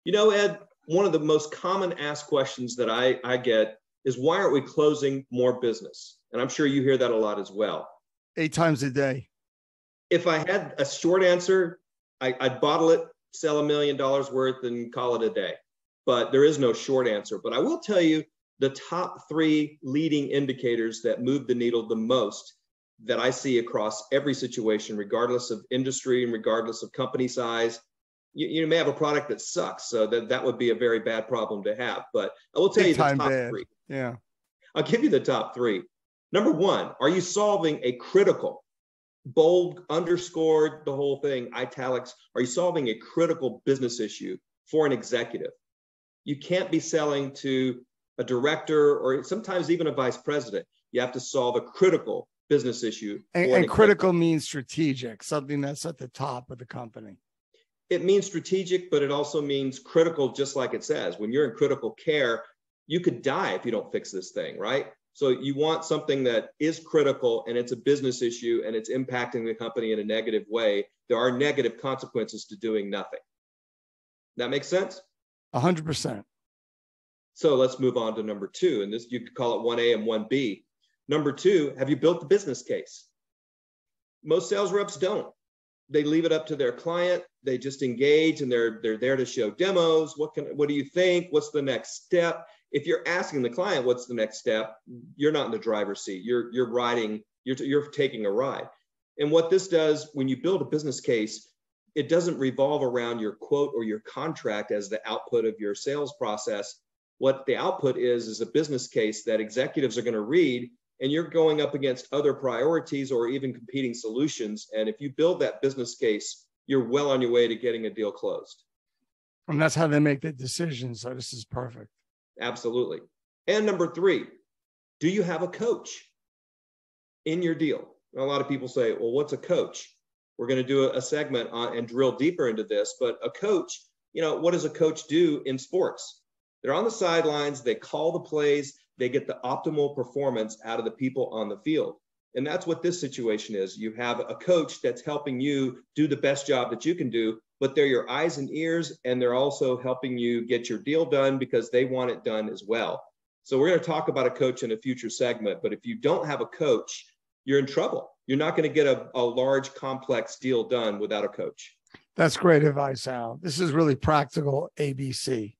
You know, Ed, one of the most common asked questions that I get is, why aren't we closing more business? And I'm sure you hear that a lot as well. 8 times a day. If I had a short answer, I'd bottle it, sell $1 million worth and call it a day. But there is no short answer. But I will tell you the top 3 leading indicators that move the needle the most that I see across every situation, regardless of industry and regardless of company size. You may have a product that sucks, so that would be a very bad problem to have. But I will tell you the top bad. 3. Yeah. I'll give you the top 3. Number 1, are you solving a critical, bold, underscored, the whole thing, italics, are you solving a critical business issue for an executive? You can't be selling to a director or sometimes even a vice president. You have to solve a critical business issue. And critical means strategic, something that's at the top of the company. It means strategic, but it also means critical, just like it says. When you're in critical care, you could die if you don't fix this thing, right? So you want something that is critical and it's a business issue and it's impacting the company in a negative way. There are negative consequences to doing nothing. That makes sense? 100%. So let's move on to number 2. And this, you could call it 1A and 1B. Number 2, have you built the business case? Most sales reps don't. They leave it up to their client. They just engage and they're there to show demos. What do you think? What's the next step? If you're asking the client what's the next step, you're not in the driver's seat. You're riding, you're taking a ride. And what this does, when you build a business case, it doesn't revolve around your quote or your contract as the output of your sales process. What the output is a business case that executives are going to read, and you're going up against other priorities or even competing solutions. And if you build that business case, you're well on your way to getting a deal closed. And that's how they make the decision. So this is perfect. Absolutely. And number 3, do you have a coach in your deal? A lot of people say, well, what's a coach? We're going to do a segment on and drill deeper into this. But a coach, what does a coach do in sports? They're on the sidelines. They call the plays. They get the optimal performance out of the people on the field. And that's what this situation is. You have a coach that's helping you do the best job that you can do, but they're your eyes and ears, and they're also helping you get your deal done because they want it done as well. So we're going to talk about a coach in a future segment, but if you don't have a coach, you're in trouble. You're not going to get a large, complex deal done without a coach. That's great advice, Al. This is really practical ABC.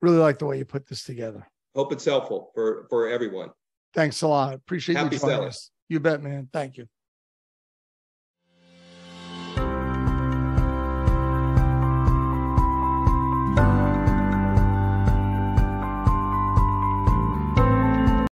Really like the way you put this together. Hope it's helpful for everyone. Thanks a lot. Appreciate you joining selling. us. You bet, man. Thank you.